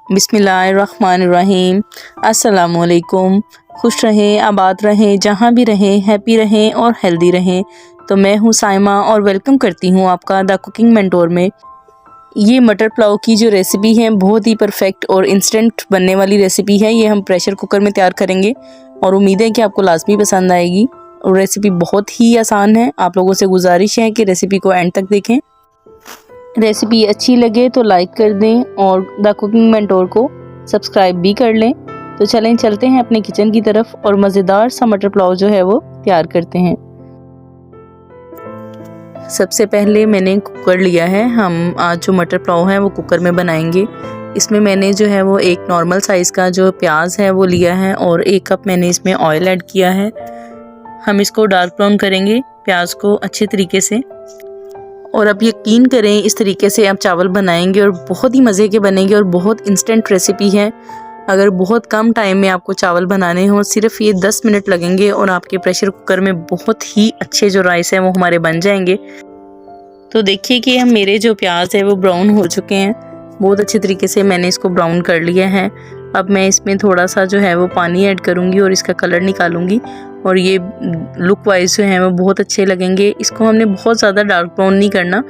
बिस्मिल्लाहिर्रहमानिर्रहीम। अस्सलामुअलैकुम। खुश रहें, आबाद रहें, जहाँ भी रहें, हैप्पी रहें और हेल्दी रहें। तो मैं हूँ साइमा और वेलकम करती हूँ आपका द कुकिंग मेंटोर में। ये मटर पुलाव की जो रेसिपी है बहुत ही परफेक्ट और इंस्टेंट बनने वाली रेसिपी है। ये हम प्रेशर कुकर में तैयार करेंगे और उम्मीद है कि आपको लाजमी पसंद आएगी। और रेसिपी बहुत ही आसान है। आप लोगों से गुजारिश है कि रेसिपी को एंड तक देखें। रेसिपी अच्छी लगे तो लाइक कर दें और द कुकिंग मेंटोर को सब्सक्राइब भी कर लें। तो चलें चलते हैं अपने किचन की तरफ और मज़ेदार सा मटर पुलाव जो है वो तैयार करते हैं। सबसे पहले मैंने कुकर लिया है। हम आज जो मटर पुलाव है वो कुकर में बनाएंगे। इसमें मैंने जो है वो एक नॉर्मल साइज़ का जो प्याज है वो लिया है और 1 कप मैंने इसमें ऑयल ऐड किया है। हम इसको डार्क ब्राउन करेंगे प्याज को अच्छे तरीके से। और अब यकीन करें इस तरीके से आप चावल बनाएंगे और बहुत ही मज़े के बनेंगे और बहुत इंस्टेंट रेसिपी है। अगर बहुत कम टाइम में आपको चावल बनाने हों, सिर्फ ये 10 मिनट लगेंगे और आपके प्रेशर कुकर में बहुत ही अच्छे जो राइस हैं वो हमारे बन जाएंगे। तो देखिए कि हम मेरे जो प्याज है वो ब्राउन हो चुके हैं। बहुत अच्छे तरीके से मैंने इसको ब्राउन कर लिया है। अब मैं इसमें थोड़ा सा जो है वो पानी ऐड करूँगी और इसका कलर निकालूंगी और ये लुक वाइज जो है वो बहुत अच्छे लगेंगे। इसको हमने बहुत ज़्यादा डार्क ब्राउन नहीं करना।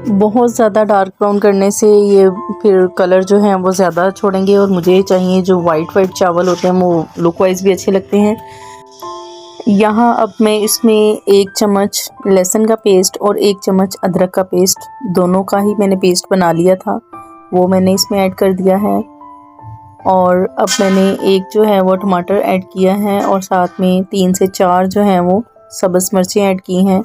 बहुत ज़्यादा डार्क ब्राउन करने से ये फिर कलर जो है वो ज़्यादा छोड़ेंगे और मुझे चाहिए जो वाइट चावल होते हैं वो लुक वाइज भी अच्छे लगते हैं। यहाँ अब मैं इसमें 1 चम्मच लहसुन का पेस्ट और 1 चम्मच अदरक का पेस्ट, दोनों का ही मैंने पेस्ट बना लिया था, वो मैंने इसमें ऐड कर दिया है। और अब मैंने एक जो है वो टमाटर ऐड किया है और साथ में 3 से 4 जो हैं वो सब्ज़ मिर्चें ऐड की हैं।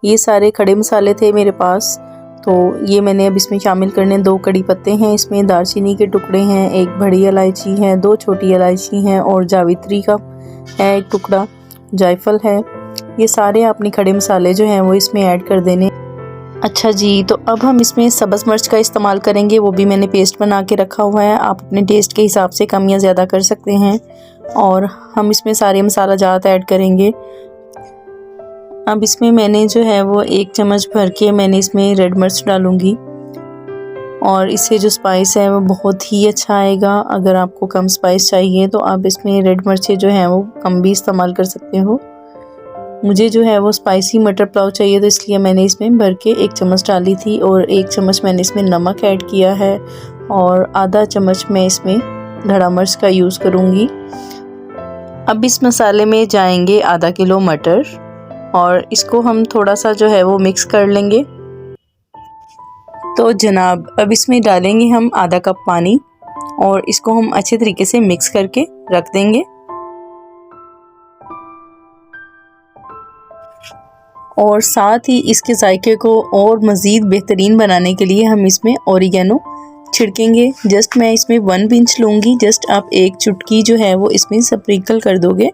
ये सारे खड़े मसाले थे मेरे पास, तो ये मैंने अब इसमें शामिल करने। 2 कड़ी पत्ते हैं इसमें, दालचीनी के टुकड़े हैं, 1 बड़ी इलायची है, 2 छोटी इलायची हैं और जावित्री का है 1 टुकड़ा, जायफल है। ये सारे आपने खड़े मसाले जो हैं वो इसमें ऐड कर देने। अच्छा जी, तो अब हम इसमें सब्ज़ मिर्च का इस्तेमाल करेंगे, वो भी मैंने पेस्ट बना के रखा हुआ है। आप अपने टेस्ट के हिसाब से कम या ज़्यादा कर सकते हैं। और हम इसमें सारे मसाला जात ऐड करेंगे। अब इसमें मैंने जो है वो 1 चम्मच भर के मैंने इसमें रेड मिर्च डालूँगी और इससे जो स्पाइस है वो बहुत ही अच्छा आएगा। अगर आपको कम स्पाइस चाहिए तो आप इसमें रेड मिर्चें जो हैं वो कम भी इस्तेमाल कर सकते हो। मुझे जो है वो स्पाइसी मटर पुलाव चाहिए तो इसलिए मैंने इसमें भर के 1 चम्मच डाली थी और 1 चम्मच मैंने इसमें नमक ऐड किया है और आधा चम्मच मैं इसमें धड़ा मिर्च का यूज़ करूँगी। अब इस मसाले में जाएंगे आधा किलो मटर और इसको हम थोड़ा सा जो है वो मिक्स कर लेंगे। तो जनाब अब इसमें डालेंगे हम आधा कप पानी और इसको हम अच्छे तरीके से मिक्स करके रख देंगे। और साथ ही इसके जायके को और मज़ीद बेहतरीन बनाने के लिए हम इसमें ओरिगेनो छिड़केंगे। जस्ट मैं इसमें 1 पिंच लूँगी, जस्ट आप 1 चुटकी जो है वो इसमें स्प्रिंकल कर दोगे।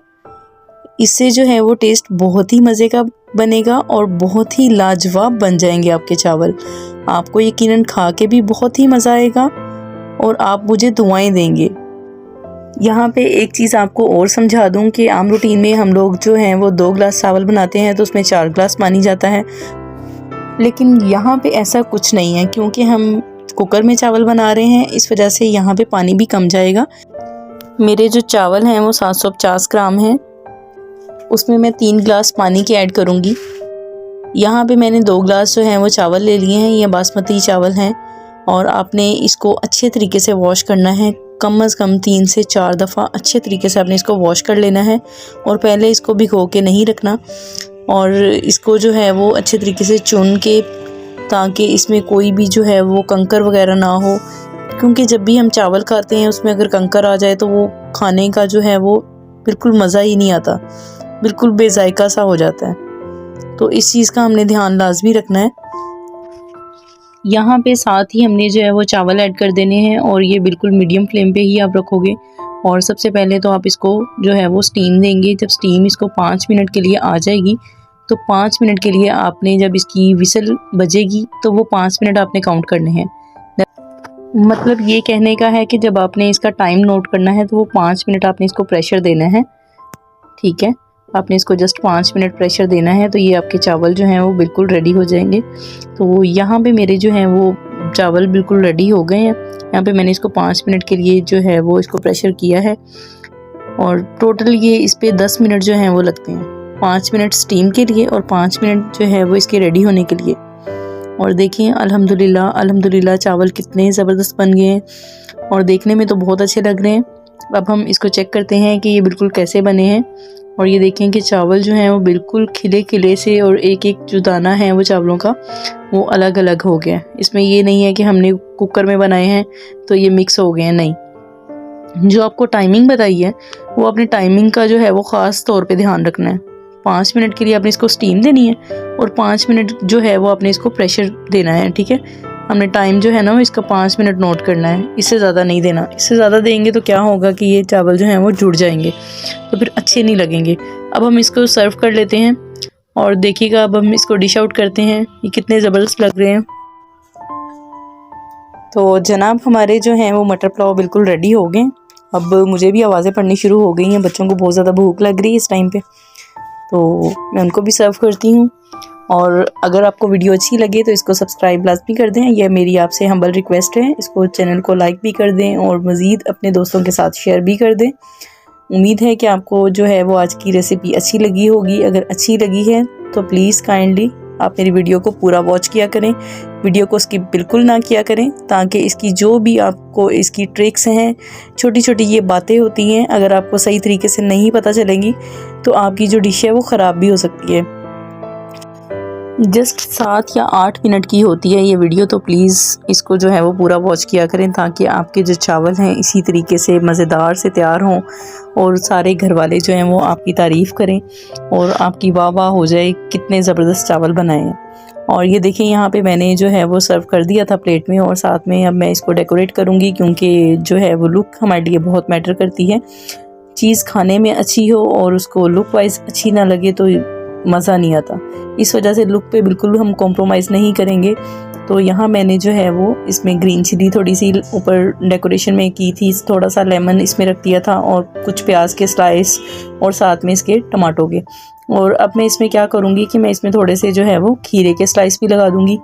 इससे जो है वो टेस्ट बहुत ही मज़े का बनेगा और बहुत ही लाजवाब बन जाएंगे आपके चावल। आपको यकीनन खा के भी बहुत ही मज़ा आएगा और आप मुझे दुआएं देंगे। यहाँ पे एक चीज़ आपको और समझा दूँ कि आम रूटीन में हम लोग जो हैं वो 2 गिलास चावल बनाते हैं तो उसमें 4 गिलास पानी जाता है, लेकिन यहाँ पे ऐसा कुछ नहीं है क्योंकि हम कुकर में चावल बना रहे हैं, इस वजह से यहाँ पे पानी भी कम जाएगा। मेरे जो चावल हैं वो 750 ग्राम हैं, उसमें मैं 3 गिलास पानी के ऐड करूँगी। यहाँ पे मैंने 2 गिलास जो हैं वो चावल ले लिए हैं, ये बासमती चावल हैं और आपने इसको अच्छे तरीके से वॉश करना है। कम अज़ कम 3 से 4 दफ़ा अच्छे तरीके से आपने इसको वॉश कर लेना है और पहले इसको भिगो के नहीं रखना और इसको जो है वो अच्छे तरीके से चुन के, ताकि इसमें कोई भी जो है वो कंकर वगैरह ना हो, क्योंकि जब भी हम चावल खाते हैं उसमें अगर कंकर आ जाए तो वो खाने का जो है वो बिल्कुल मज़ा ही नहीं आता, बिल्कुल बेजायका सा हो जाता है। तो इस चीज़ का हमने ध्यान लाजमी रखना है। यहाँ पे साथ ही हमने जो है वो चावल ऐड कर देने हैं और ये बिल्कुल मीडियम फ्लेम पे ही आप रखोगे। और सबसे पहले तो आप इसको जो है वो स्टीम देंगे। जब स्टीम इसको 5 मिनट के लिए आ जाएगी तो 5 मिनट के लिए आपने, जब इसकी विसल बजेगी तो वो 5 मिनट आपने काउंट करने हैं। मतलब ये कहने का है कि जब आपने इसका टाइम नोट करना है तो वो 5 मिनट आपने इसको प्रेशर देना है, ठीक है। आपने इसको जस्ट 5 मिनट प्रेशर देना है तो ये आपके चावल जो हैं वो बिल्कुल रेडी हो जाएंगे। तो यहाँ पे मेरे जो हैं वो चावल बिल्कुल रेडी हो गए हैं। यहाँ पे मैंने इसको 5 मिनट के लिए जो है वो इसको प्रेशर किया है और टोटल ये इस पे 10 मिनट जो हैं वो लगते हैं। 5 मिनट स्टीम के लिए और 5 मिनट जो है वो इसके रेडी होने के लिए। और देखिए अल्हम्दुलिल्लाह अल्हम्दुलिल्लाह चावल कितने ज़बरदस्त बन गए हैं और देखने में तो बहुत अच्छे लग रहे हैं। अब हम इसको चेक करते हैं कि ये बिल्कुल कैसे बने हैं। और ये देखें कि चावल जो हैं वो बिल्कुल खिले खिले से और एक एक जो दाना है वो चावलों का वो अलग अलग हो गया। इसमें ये नहीं है कि हमने कुकर में बनाए हैं तो ये मिक्स हो गए हैं, नहीं। जो आपको टाइमिंग बताई है वो अपने टाइमिंग का जो है वो ख़ास तौर पे ध्यान रखना है। 5 मिनट के लिए आपने इसको स्टीम देनी है और 5 मिनट जो है वो आपने इसको प्रेशर देना है, ठीक है। हमने टाइम जो है ना इसका 5 मिनट नोट करना है, इससे ज़्यादा नहीं देना। इससे ज़्यादा देंगे तो क्या होगा कि ये चावल जो हैं वो जुड़ जाएंगे तो फिर अच्छे नहीं लगेंगे। अब हम इसको सर्व कर लेते हैं और देखिएगा अब हम इसको डिश आउट करते हैं। ये कितने ज़बरदस्त लग रहे हैं। तो जनाब हमारे जो हैं वो मटर पुलाव बिल्कुल रेडी हो गए। अब मुझे भी आवाज़ें पड़नी शुरू हो गई हैं, बच्चों को बहुत ज़्यादा भूख लग रही है इस टाइम पे, तो मैं उनको भी सर्व करती हूँ। और अगर आपको वीडियो अच्छी लगे तो इसको सब्सक्राइब लाजमी कर दें, यह मेरी आपसे हम्बल रिक्वेस्ट है। इसको चैनल को लाइक भी कर दें और मज़ीद अपने दोस्तों के साथ शेयर भी कर दें। उम्मीद है कि आपको जो है वो आज की रेसिपी अच्छी लगी होगी। अगर अच्छी लगी है तो प्लीज़ काइंडली आप मेरी वीडियो को पूरा वॉच किया करें, वीडियो को स्किप बिल्कुल ना किया करें, ताकि इसकी जो भी आपको इसकी ट्रिक्स हैं, छोटी छोटी ये बातें होती हैं, अगर आपको सही तरीके से नहीं पता चलेंगी तो आपकी जो डिश है वो ख़राब भी हो सकती है। जस्ट 7 या 8 मिनट की होती है ये वीडियो, तो प्लीज़ इसको जो है वो पूरा वॉच किया करें ताकि आपके जो चावल हैं इसी तरीके से मज़ेदार से तैयार हों और सारे घर वाले जो हैं वो आपकी तारीफ़ करें और आपकी वाह वाह हो जाए कितने ज़बरदस्त चावल बनाए हैं। और ये देखिए यहाँ पे मैंने जो है वो सर्व कर दिया था प्लेट में और साथ में अब मैं इसको डेकोरेट करूँगी, क्योंकि जो है वो लुक हमारे लिए बहुत मैटर करती है। चीज़ खाने में अच्छी हो और उसको लुक वाइज अच्छी ना लगे तो मज़ा नहीं आता। इस वजह से लुक पे बिल्कुल हम कॉम्प्रोमाइज़ नहीं करेंगे। तो यहाँ मैंने जो है वो इसमें ग्रीन चिली थोड़ी सी ऊपर डेकोरेशन में की थी, थोड़ा सा लेमन इसमें रख दिया था और कुछ प्याज के स्लाइस और साथ में इसके टमाटो के। और अब मैं इसमें क्या करूँगी कि मैं इसमें थोड़े से जो है वो खीरे के स्लाइस भी लगा दूँगी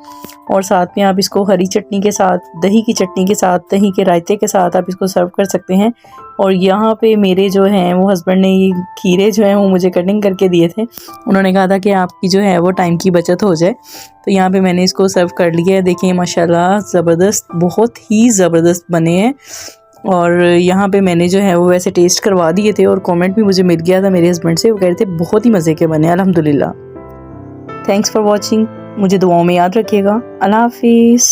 और साथ में आप इसको हरी चटनी के साथ, दही की चटनी के साथ, दही के रायते के साथ आप इसको सर्व कर सकते हैं। और यहाँ पे मेरे जो हैं वो हस्बैंड ने ये खीरे जो हैं वो मुझे कटिंग करके दिए थे। उन्होंने कहा था कि आपकी जो है वो टाइम की बचत हो जाए, तो यहाँ पे मैंने इसको सर्व कर लिया है। देखिए माशाल्लाह ज़बरदस्त, बहुत ही ज़बरदस्त बने हैं। और यहाँ पे मैंने जो है वो वैसे टेस्ट करवा दिए थे और कमेंट भी मुझे मिल गया था मेरे हस्बैंड से, वो कह रहे थे बहुत ही मज़े के बने अल्हम्दुलिल्लाह। थैंक्स फॉर वॉचिंग, मुझे दुआओं में याद रखिएगा। अल्लाह हाफिज़।